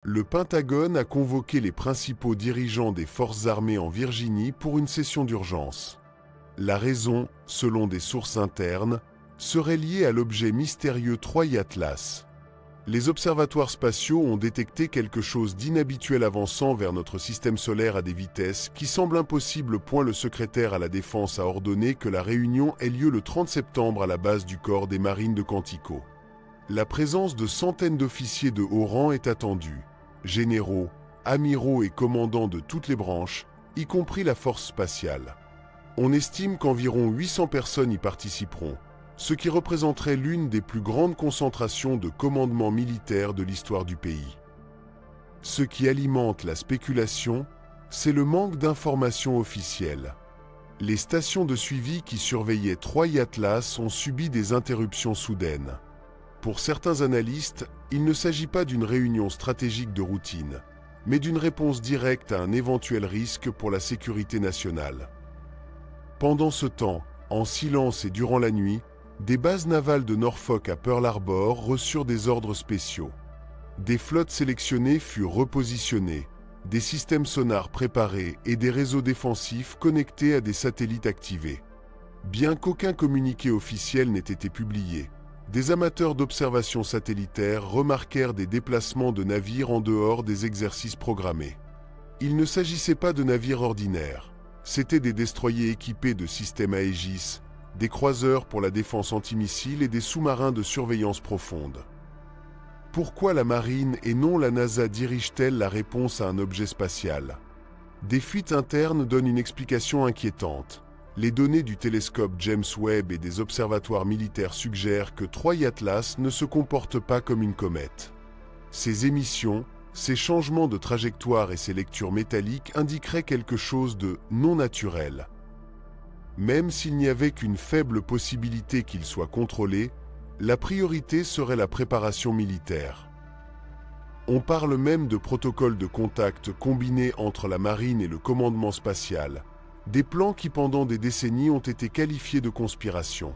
Le Pentagone a convoqué les principaux dirigeants des forces armées en Virginie pour une session d'urgence. La raison, selon des sources internes, serait liée à l'objet mystérieux Troy Atlas. Les observatoires spatiaux ont détecté quelque chose d'inhabituel avançant vers notre système solaire à des vitesses qui semblent impossibles. Le secrétaire à la Défense a ordonné que la réunion ait lieu le 30 septembre à la base du corps des marines de Quantico. La présence de centaines d'officiers de haut rang est attendue. Généraux, amiraux et commandants de toutes les branches, y compris la force spatiale. On estime qu'environ 800 personnes y participeront, ce qui représenterait l'une des plus grandes concentrations de commandement militaire de l'histoire du pays. Ce qui alimente la spéculation, c'est le manque d'informations officielles. Les stations de suivi qui surveillaient Troy Atlas ont subi des interruptions soudaines. Pour certains analystes, il ne s'agit pas d'une réunion stratégique de routine, mais d'une réponse directe à un éventuel risque pour la sécurité nationale. Pendant ce temps, en silence et durant la nuit, des bases navales de Norfolk à Pearl Harbor reçurent des ordres spéciaux. Des flottes sélectionnées furent repositionnées, des systèmes sonars préparés et des réseaux défensifs connectés à des satellites activés. Bien qu'aucun communiqué officiel n'ait été publié, des amateurs d'observation satellitaire remarquèrent des déplacements de navires en dehors des exercices programmés. Il ne s'agissait pas de navires ordinaires, c'étaient des destroyers équipés de systèmes Aegis, des croiseurs pour la défense antimissile et des sous-marins de surveillance profonde. Pourquoi la marine et non la NASA dirige-t-elle la réponse à un objet spatial? Des fuites internes donnent une explication inquiétante. Les données du télescope James Webb et des observatoires militaires suggèrent que Troy Atlas ne se comporte pas comme une comète. Ses émissions, ses changements de trajectoire et ses lectures métalliques indiqueraient quelque chose de non naturel. Même s'il n'y avait qu'une faible possibilité qu'il soit contrôlé, la priorité serait la préparation militaire. On parle même de protocoles de contact combinés entre la marine et le commandement spatial, des plans qui pendant des décennies ont été qualifiés de conspiration.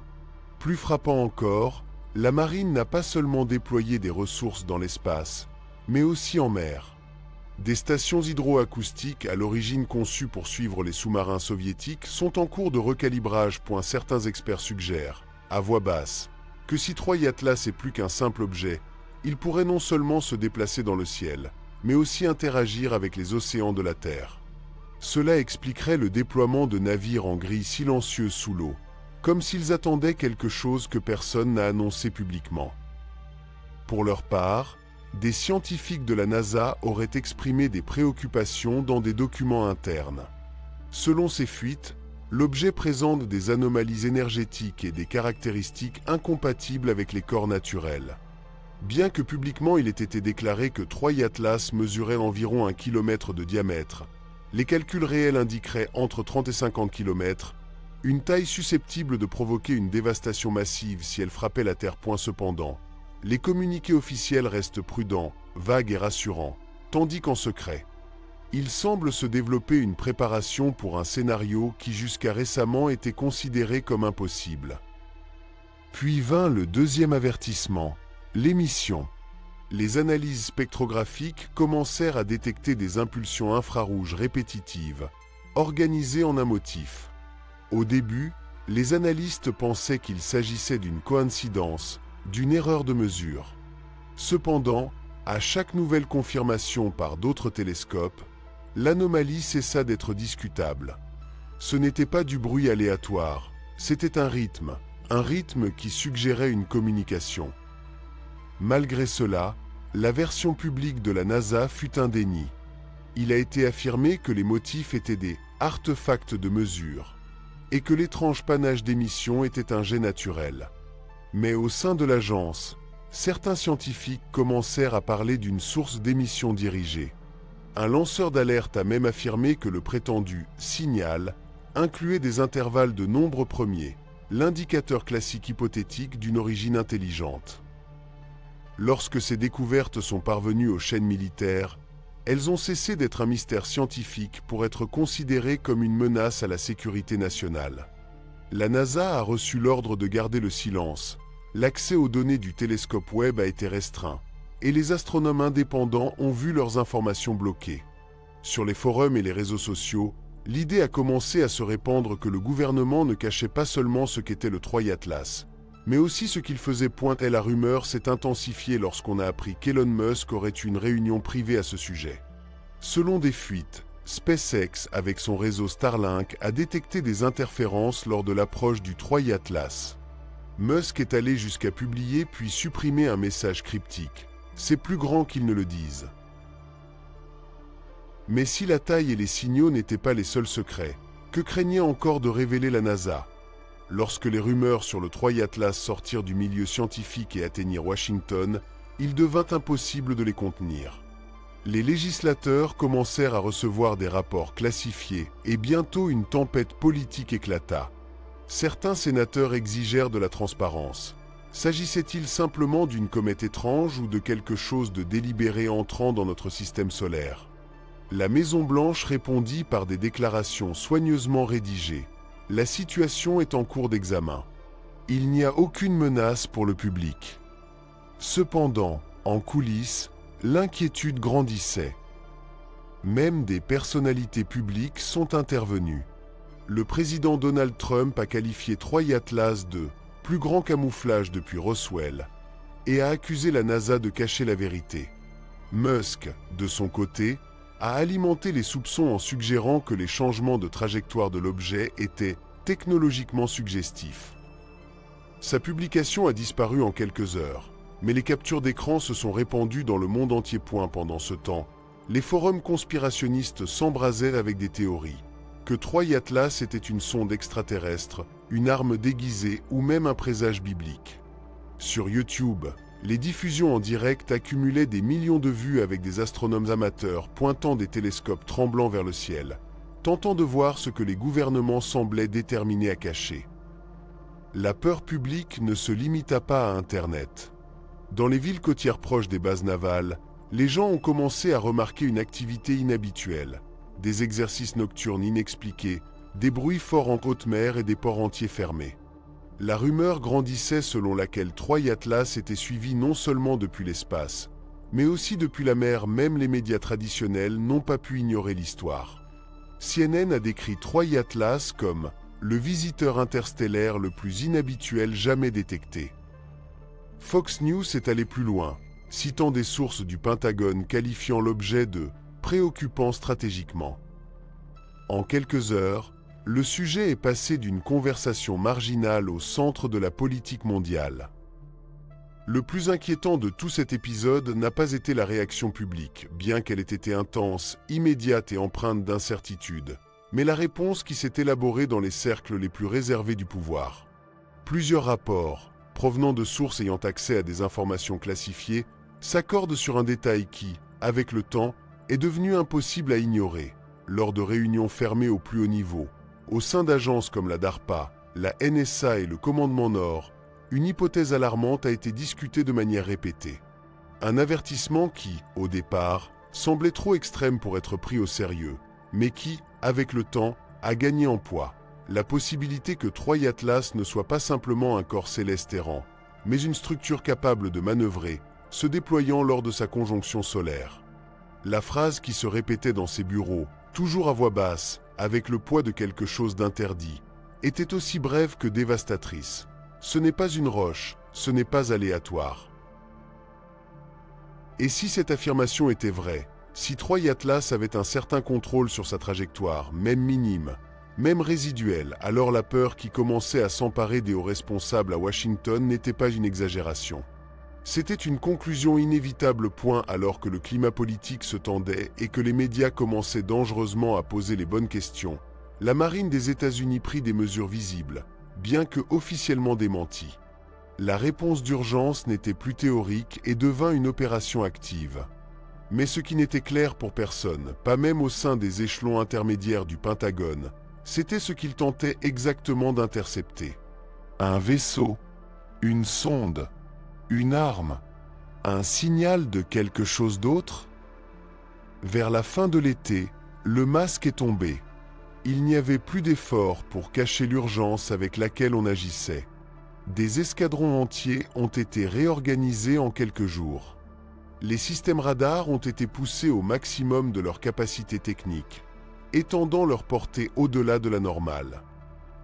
Plus frappant encore, la marine n'a pas seulement déployé des ressources dans l'espace, mais aussi en mer. Des stations hydroacoustiques à l'origine conçues pour suivre les sous-marins soviétiques sont en cours de recalibrage. Certains experts suggèrent, à voix basse, que si Troy Atlas est plus qu'un simple objet, il pourrait non seulement se déplacer dans le ciel, mais aussi interagir avec les océans de la Terre. Cela expliquerait le déploiement de navires en grille silencieux sous l'eau, comme s'ils attendaient quelque chose que personne n'a annoncé publiquement. Pour leur part, des scientifiques de la NASA auraient exprimé des préoccupations dans des documents internes. Selon ces fuites, l'objet présente des anomalies énergétiques et des caractéristiques incompatibles avec les corps naturels. Bien que publiquement il ait été déclaré que Troy Atlas mesurait environ 1 km de diamètre, les calculs réels indiqueraient entre 30 et 50 km, une taille susceptible de provoquer une dévastation massive si elle frappait la Terre. Cependant, les communiqués officiels restent prudents, vagues et rassurants, tandis qu'en secret, il semble se développer une préparation pour un scénario qui jusqu'à récemment était considéré comme impossible. Puis vint le deuxième avertissement, l'émission. Les analyses spectrographiques commencèrent à détecter des impulsions infrarouges répétitives, organisées en un motif. Au début, les analystes pensaient qu'il s'agissait d'une coïncidence, d'une erreur de mesure. Cependant, à chaque nouvelle confirmation par d'autres télescopes, l'anomalie cessa d'être discutable. Ce n'était pas du bruit aléatoire, c'était un rythme qui suggérait une communication. Malgré cela, la version publique de la NASA fut un déni. Il a été affirmé que les motifs étaient des artefacts de mesure et que l'étrange panache d'émission était un jet naturel. Mais au sein de l'agence, certains scientifiques commencèrent à parler d'une source d'émission dirigée. Un lanceur d'alerte a même affirmé que le prétendu « signal » incluait des intervalles de nombres premiers, l'indicateur classique hypothétique d'une origine intelligente. Lorsque ces découvertes sont parvenues aux chaînes militaires, elles ont cessé d'être un mystère scientifique pour être considérées comme une menace à la sécurité nationale. La NASA a reçu l'ordre de garder le silence, l'accès aux données du télescope Webb a été restreint, et les astronomes indépendants ont vu leurs informations bloquées. Sur les forums et les réseaux sociaux, l'idée a commencé à se répandre que le gouvernement ne cachait pas seulement ce qu'était le Troy Atlas, mais aussi ce qu'il faisait pointer. La rumeur s'est intensifiée lorsqu'on a appris qu'Elon Musk aurait eu une réunion privée à ce sujet. Selon des fuites, SpaceX, avec son réseau Starlink, a détecté des interférences lors de l'approche du Troy Atlas. Musk est allé jusqu'à publier puis supprimer un message cryptique. C'est plus grand qu'ils ne le disent. Mais si la taille et les signaux n'étaient pas les seuls secrets, que craignait encore de révéler la NASA? Lorsque les rumeurs sur le Troy Atlas sortirent du milieu scientifique et atteignirent Washington, il devint impossible de les contenir. Les législateurs commencèrent à recevoir des rapports classifiés et bientôt une tempête politique éclata. Certains sénateurs exigèrent de la transparence. S'agissait-il simplement d'une comète étrange ou de quelque chose de délibéré entrant dans notre système solaire? La Maison-Blanche répondit par des déclarations soigneusement rédigées. La situation est en cours d'examen. Il n'y a aucune menace pour le public. Cependant, en coulisses, l'inquiétude grandissait. Même des personnalités publiques sont intervenues. Le président Donald Trump a qualifié Troy Atlas de « plus grand camouflage depuis Roswell » et a accusé la NASA de cacher la vérité. Musk, de son côté, a alimenté les soupçons en suggérant que les changements de trajectoire de l'objet étaient technologiquement suggestifs. Sa publication a disparu en quelques heures, mais les captures d'écran se sont répandues dans le monde entier. Pendant ce temps, les forums conspirationnistes s'embrasaient avec des théories. Que Troy Atlas était une sonde extraterrestre, une arme déguisée ou même un présage biblique. Sur YouTube, les diffusions en direct accumulaient des millions de vues avec des astronomes amateurs pointant des télescopes tremblants vers le ciel, tentant de voir ce que les gouvernements semblaient déterminés à cacher. La peur publique ne se limita pas à Internet. Dans les villes côtières proches des bases navales, les gens ont commencé à remarquer une activité inhabituelle, des exercices nocturnes inexpliqués, des bruits forts en haute mer et des ports entiers fermés. La rumeur grandissait selon laquelle Troy Atlas était suivi non seulement depuis l'espace, mais aussi depuis la mer. Même les médias traditionnels n'ont pas pu ignorer l'histoire. CNN a décrit Troy Atlas comme « le visiteur interstellaire le plus inhabituel jamais détecté ». Fox News est allé plus loin, citant des sources du Pentagone qualifiant l'objet de « préoccupant stratégiquement ». En quelques heures, le sujet est passé d'une conversation marginale au centre de la politique mondiale. Le plus inquiétant de tout cet épisode n'a pas été la réaction publique, bien qu'elle ait été intense, immédiate et empreinte d'incertitude, mais la réponse qui s'est élaborée dans les cercles les plus réservés du pouvoir. Plusieurs rapports, provenant de sources ayant accès à des informations classifiées, s'accordent sur un détail qui, avec le temps, est devenu impossible à ignorer. Lors de réunions fermées au plus haut niveau, au sein d'agences comme la DARPA, la NSA et le Commandement Nord, une hypothèse alarmante a été discutée de manière répétée. Un avertissement qui, au départ, semblait trop extrême pour être pris au sérieux, mais qui, avec le temps, a gagné en poids. La possibilité que Troy Atlas ne soit pas simplement un corps céleste errant, mais une structure capable de manœuvrer, se déployant lors de sa conjonction solaire. La phrase qui se répétait dans ses bureaux, toujours à voix basse, avec le poids de quelque chose d'interdit, était aussi brève que dévastatrice. Ce n'est pas une roche, ce n'est pas aléatoire. Et si cette affirmation était vraie, si Troy Atlas avait un certain contrôle sur sa trajectoire, même minime, même résiduelle, alors la peur qui commençait à s'emparer des hauts responsables à Washington n'était pas une exagération. C'était une conclusion inévitable. Alors que le climat politique se tendait et que les médias commençaient dangereusement à poser les bonnes questions, la marine des États-Unis prit des mesures visibles, bien que officiellement démenties. La réponse d'urgence n'était plus théorique et devint une opération active. Mais ce qui n'était clair pour personne, pas même au sein des échelons intermédiaires du Pentagone, c'était ce qu'il tentait exactement d'intercepter. Un vaisseau, une sonde, une arme, un signal de quelque chose d'autre? Vers la fin de l'été, le masque est tombé. Il n'y avait plus d'efforts pour cacher l'urgence avec laquelle on agissait. Des escadrons entiers ont été réorganisés en quelques jours. Les systèmes radars ont été poussés au maximum de leur capacité technique, étendant leur portée au-delà de la normale.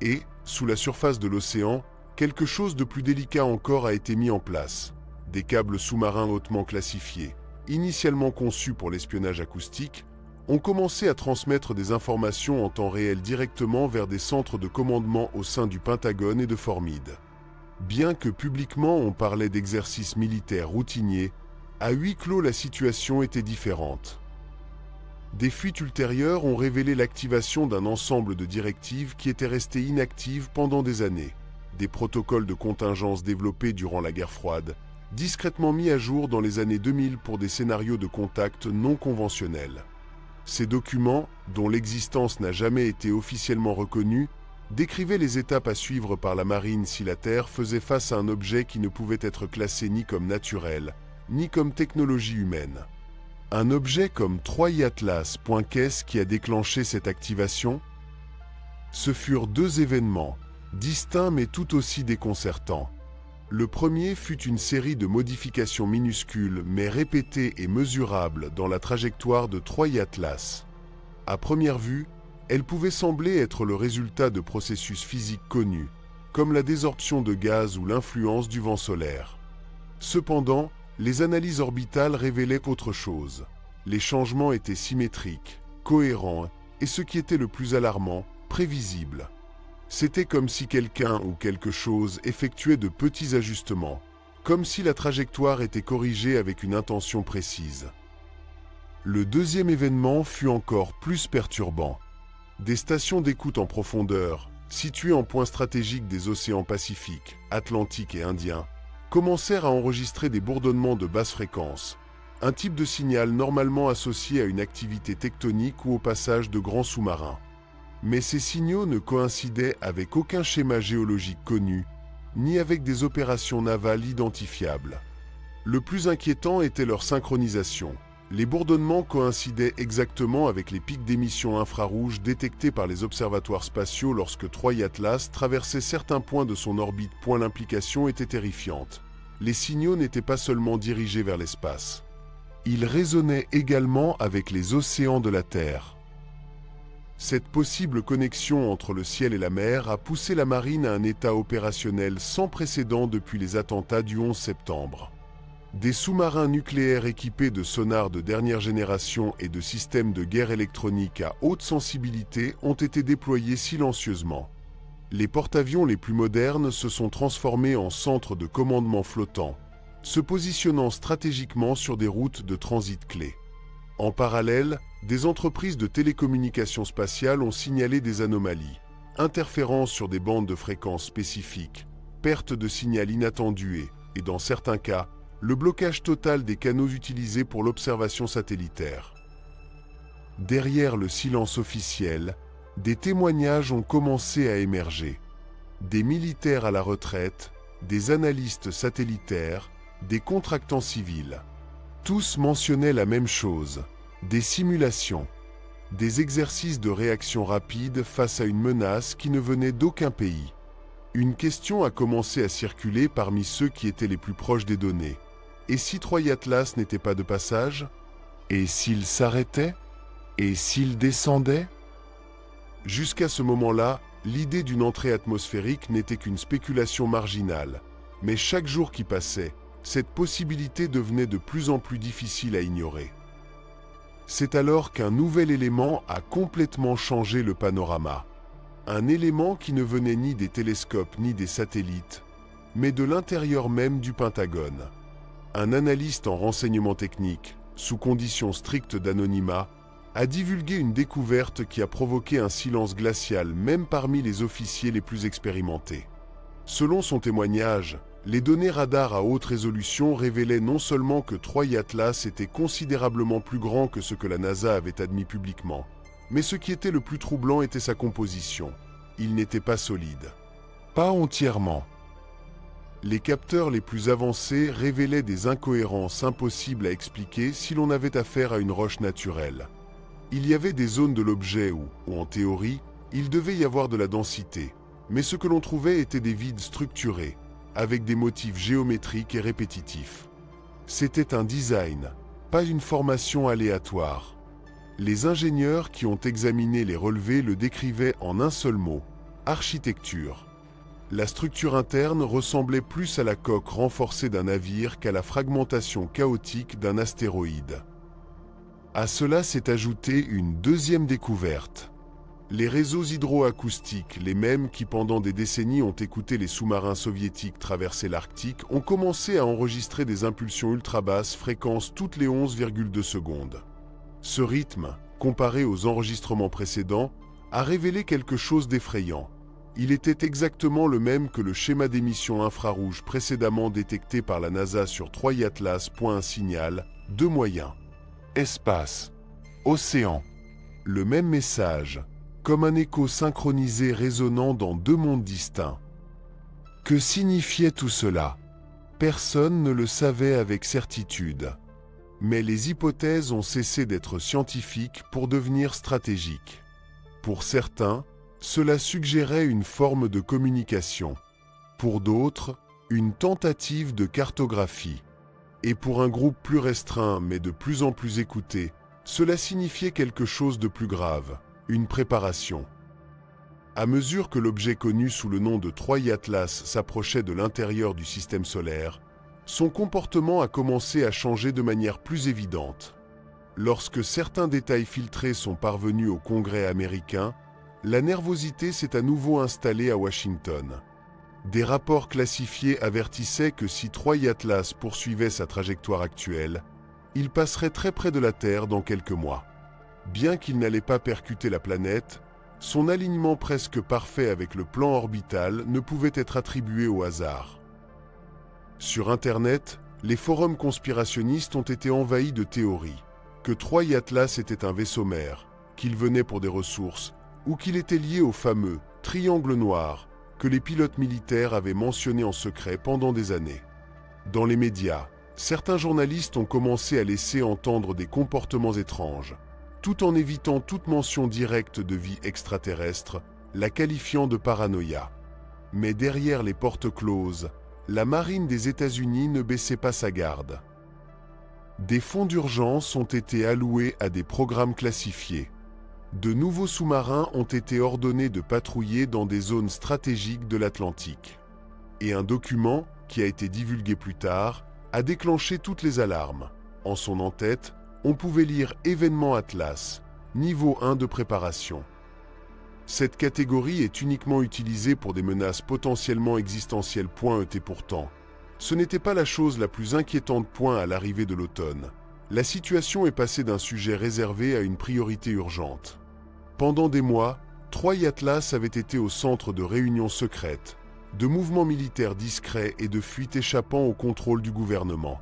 Et, sous la surface de l'océan, quelque chose de plus délicat encore a été mis en place. Des câbles sous-marins hautement classifiés, initialement conçus pour l'espionnage acoustique, ont commencé à transmettre des informations en temps réel directement vers des centres de commandement au sein du Pentagone et de Fort Meade. Bien que publiquement on parlait d'exercices militaires routiniers, à huis clos la situation était différente. Des fuites ultérieures ont révélé l'activation d'un ensemble de directives qui étaient restées inactives pendant des années. Des protocoles de contingence développés durant la guerre froide, discrètement mis à jour dans les années 2000 pour des scénarios de contact non conventionnels. Ces documents, dont l'existence n'a jamais été officiellement reconnue, décrivaient les étapes à suivre par la marine si la Terre faisait face à un objet qui ne pouvait être classé ni comme naturel, ni comme technologie humaine. Un objet comme Troy Atlas. Qu'est-ce qui a déclenché cette activation? Ce furent deux événements, distincts mais tout aussi déconcertants. Le premier fut une série de modifications minuscules mais répétées et mesurables dans la trajectoire de Troy Atlas. À première vue, elle pouvait sembler être le résultat de processus physiques connus, comme la désorption de gaz ou l'influence du vent solaire. Cependant, les analyses orbitales révélaient autre chose. Les changements étaient symétriques, cohérents et, ce qui était le plus alarmant, prévisibles. C'était comme si quelqu'un ou quelque chose effectuait de petits ajustements, comme si la trajectoire était corrigée avec une intention précise. Le deuxième événement fut encore plus perturbant. Des stations d'écoute en profondeur, situées en points stratégiques des océans Pacifique, Atlantique et Indien, commencèrent à enregistrer des bourdonnements de basse fréquence, un type de signal normalement associé à une activité tectonique ou au passage de grands sous-marins. Mais ces signaux ne coïncidaient avec aucun schéma géologique connu, ni avec des opérations navales identifiables. Le plus inquiétant était leur synchronisation. Les bourdonnements coïncidaient exactement avec les pics d'émissions infrarouges détectés par les observatoires spatiaux lorsque Troy Atlas traversait certains points de son orbite. L'implication était terrifiante. Les signaux n'étaient pas seulement dirigés vers l'espace. Ils résonnaient également avec les océans de la Terre. Cette possible connexion entre le ciel et la mer a poussé la marine à un état opérationnel sans précédent depuis les attentats du 11 septembre. Des sous-marins nucléaires équipés de sonars de dernière génération et de systèmes de guerre électronique à haute sensibilité ont été déployés silencieusement. Les porte-avions les plus modernes se sont transformés en centres de commandement flottants, se positionnant stratégiquement sur des routes de transit clés. En parallèle, des entreprises de télécommunications spatiales ont signalé des anomalies, interférences sur des bandes de fréquences spécifiques, perte de signal inattendues et, dans certains cas, le blocage total des canaux utilisés pour l'observation satellitaire. Derrière le silence officiel, des témoignages ont commencé à émerger. Des militaires à la retraite, des analystes satellitaires, des contractants civils. Tous mentionnaient la même chose, des simulations, des exercices de réaction rapide face à une menace qui ne venait d'aucun pays. Une question a commencé à circuler parmi ceux qui étaient les plus proches des données. Et si Troy Atlas n'était pas de passage? Et s'il s'arrêtait? Et s'il descendait? Jusqu'à ce moment-là, l'idée d'une entrée atmosphérique n'était qu'une spéculation marginale. Mais chaque jour qui passait, cette possibilité devenait de plus en plus difficile à ignorer. C'est alors qu'un nouvel élément a complètement changé le panorama. Un élément qui ne venait ni des télescopes ni des satellites, mais de l'intérieur même du Pentagone. Un analyste en renseignement technique, sous conditions strictes d'anonymat, a divulgué une découverte qui a provoqué un silence glacial même parmi les officiers les plus expérimentés. Selon son témoignage, les données radar à haute résolution révélaient non seulement que Troy Atlas était considérablement plus grand que ce que la NASA avait admis publiquement, mais ce qui était le plus troublant était sa composition. Il n'était pas solide. Pas entièrement. Les capteurs les plus avancés révélaient des incohérences impossibles à expliquer si l'on avait affaire à une roche naturelle. Il y avait des zones de l'objet où, en théorie, il devait y avoir de la densité, mais ce que l'on trouvait étaient des vides structurés, avec des motifs géométriques et répétitifs. C'était un design, pas une formation aléatoire. Les ingénieurs qui ont examiné les relevés le décrivaient en un seul mot, architecture. La structure interne ressemblait plus à la coque renforcée d'un navire qu'à la fragmentation chaotique d'un astéroïde. À cela s'est ajoutée une deuxième découverte. Les réseaux hydroacoustiques, les mêmes qui pendant des décennies ont écouté les sous-marins soviétiques traverser l'Arctique, ont commencé à enregistrer des impulsions ultra-basses fréquences toutes les 11,2 secondes. Ce rythme, comparé aux enregistrements précédents, a révélé quelque chose d'effrayant. Il était exactement le même que le schéma d'émission infrarouge précédemment détecté par la NASA sur 3i Atlas. Un signal, deux moyens. Espace. Océan. Le même message, comme un écho synchronisé résonnant dans deux mondes distincts. Que signifiait tout cela? Personne ne le savait avec certitude. Mais les hypothèses ont cessé d'être scientifiques pour devenir stratégiques. Pour certains, cela suggérait une forme de communication. Pour d'autres, une tentative de cartographie. Et pour un groupe plus restreint mais de plus en plus écouté, cela signifiait quelque chose de plus grave, une préparation. À mesure que l'objet connu sous le nom de 3i Atlas s'approchait de l'intérieur du système solaire, son comportement a commencé à changer de manière plus évidente. Lorsque certains détails filtrés sont parvenus au Congrès américain, la nervosité s'est à nouveau installée à Washington. Des rapports classifiés avertissaient que si 3i Atlas poursuivait sa trajectoire actuelle, il passerait très près de la Terre dans quelques mois. Bien qu'il n'allait pas percuter la planète, son alignement presque parfait avec le plan orbital ne pouvait être attribué au hasard. Sur Internet, les forums conspirationnistes ont été envahis de théories, que 3i Atlas était un vaisseau mère, qu'il venait pour des ressources, ou qu'il était lié au fameux « triangle noir » que les pilotes militaires avaient mentionné en secret pendant des années. Dans les médias, certains journalistes ont commencé à laisser entendre des comportements étranges, tout en évitant toute mention directe de vie extraterrestre, la qualifiant de paranoïa. Mais derrière les portes closes, la marine des États-Unis ne baissait pas sa garde. Des fonds d'urgence ont été alloués à des programmes classifiés. De nouveaux sous-marins ont été ordonnés de patrouiller dans des zones stratégiques de l'Atlantique. Et un document, qui a été divulgué plus tard, a déclenché toutes les alarmes. En son en-tête, on pouvait lire « Événement Atlas », niveau 1 de préparation. Cette catégorie est uniquement utilisée pour des menaces potentiellement existentielles. Et pourtant, ce n'était pas la chose la plus inquiétante. À l'arrivée de l'automne, la situation est passée d'un sujet réservé à une priorité urgente. Pendant des mois, 3i Atlas avait été au centre de réunions secrètes, de mouvements militaires discrets et de fuites échappant au contrôle du gouvernement.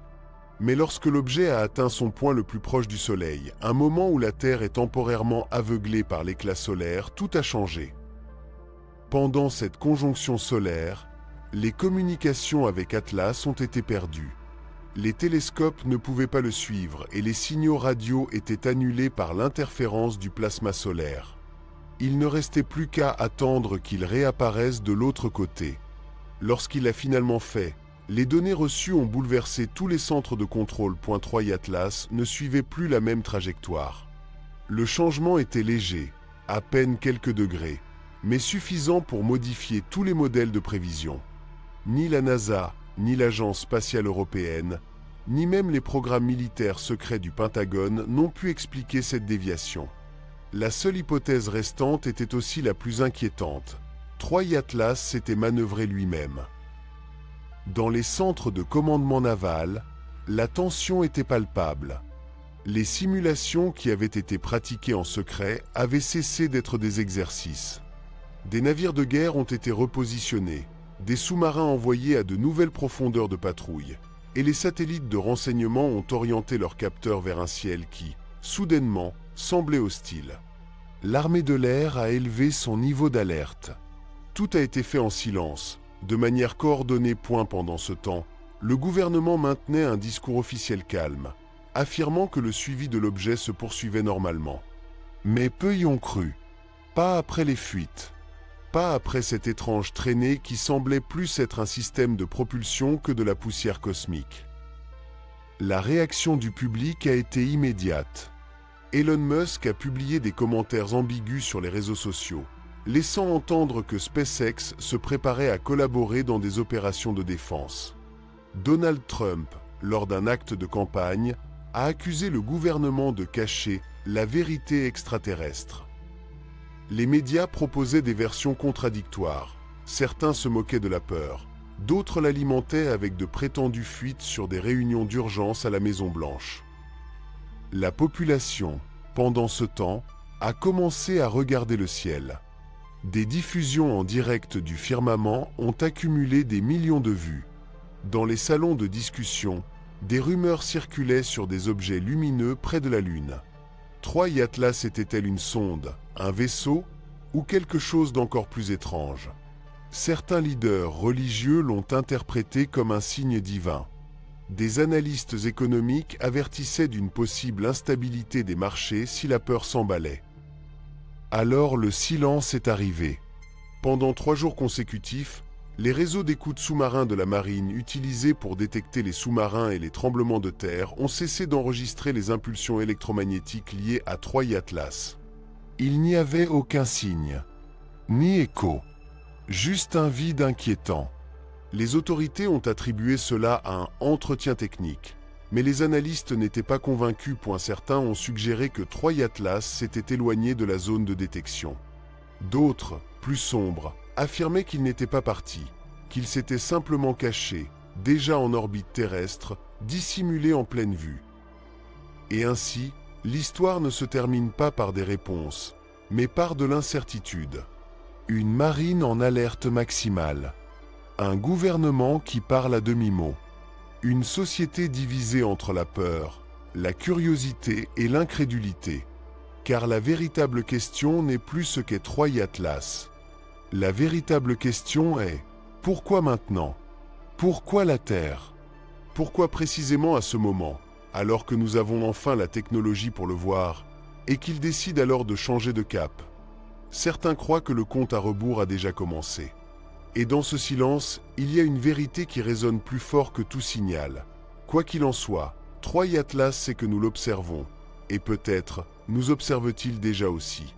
Mais lorsque l'objet a atteint son point le plus proche du Soleil, un moment où la Terre est temporairement aveuglée par l'éclat solaire, tout a changé. Pendant cette conjonction solaire, les communications avec Atlas ont été perdues. Les télescopes ne pouvaient pas le suivre et les signaux radio étaient annulés par l'interférence du plasma solaire. Il ne restait plus qu'à attendre qu'il réapparaisse de l'autre côté. Lorsqu'il a finalement fait, les données reçues ont bouleversé tous les centres de contrôle. 3i Atlas ne suivait plus la même trajectoire. Le changement était léger, à peine quelques degrés, mais suffisant pour modifier tous les modèles de prévision. Ni la NASA, ni l'Agence spatiale européenne, ni même les programmes militaires secrets du Pentagone n'ont pu expliquer cette déviation. La seule hypothèse restante était aussi la plus inquiétante. 3i Atlas s'était manœuvré lui-même. Dans les centres de commandement naval, la tension était palpable. Les simulations qui avaient été pratiquées en secret avaient cessé d'être des exercices. Des navires de guerre ont été repositionnés, des sous-marins envoyés à de nouvelles profondeurs de patrouille, et les satellites de renseignement ont orienté leurs capteurs vers un ciel qui, soudainement, semblait hostile. L'armée de l'air a élevé son niveau d'alerte. Tout a été fait en silence, de manière coordonnée. Pendant ce temps, le gouvernement maintenait un discours officiel calme, affirmant que le suivi de l'objet se poursuivait normalement. Mais peu y ont cru. Pas après les fuites. Pas après cette étrange traînée qui semblait plus être un système de propulsion que de la poussière cosmique. La réaction du public a été immédiate. Elon Musk a publié des commentaires ambigus sur les réseaux sociaux, laissant entendre que SpaceX se préparait à collaborer dans des opérations de défense. Donald Trump, lors d'un acte de campagne, a accusé le gouvernement de cacher la vérité extraterrestre. Les médias proposaient des versions contradictoires. Certains se moquaient de la peur, d'autres l'alimentaient avec de prétendues fuites sur des réunions d'urgence à la Maison-Blanche. La population, pendant ce temps, a commencé à regarder le ciel. Des diffusions en direct du firmament ont accumulé des millions de vues. Dans les salons de discussion, des rumeurs circulaient sur des objets lumineux près de la Lune. Troy Atlas était-elle une sonde, un vaisseau ou quelque chose d'encore plus étrange? Certains leaders religieux l'ont interprété comme un signe divin. Des analystes économiques avertissaient d'une possible instabilité des marchés si la peur s'emballait. Alors le silence est arrivé. Pendant 3 jours consécutifs, les réseaux d'écoute sous-marins de la marine utilisés pour détecter les sous-marins et les tremblements de terre ont cessé d'enregistrer les impulsions électromagnétiques liées à Troy Atlas. Il n'y avait aucun signe, ni écho, juste un vide inquiétant. Les autorités ont attribué cela à un « entretien technique », mais les analystes n'étaient pas convaincus. Certains ont suggéré que Troy Atlas s'était éloigné de la zone de détection. D'autres, plus sombres, affirmaient qu'il n'était pas parti, qu'il s'était simplement caché, déjà en orbite terrestre, dissimulé en pleine vue. Et ainsi, l'histoire ne se termine pas par des réponses, mais par de l'incertitude. Une marine en alerte maximale. Un gouvernement qui parle à demi-mot. Une société divisée entre la peur, la curiosité et l'incrédulité. Car la véritable question n'est plus ce qu'est Troy Atlas. La véritable question est « Pourquoi maintenant ? Pourquoi la Terre ? Pourquoi précisément à ce moment, alors que nous avons enfin la technologie pour le voir, et qu'il décide alors de changer de cap ?» Certains croient que le compte à rebours a déjà commencé. Et dans ce silence, il y a une vérité qui résonne plus fort que tout signal. Quoi qu'il en soit, Troy Atlas sait que nous l'observons, et peut-être nous observe-t-il déjà aussi.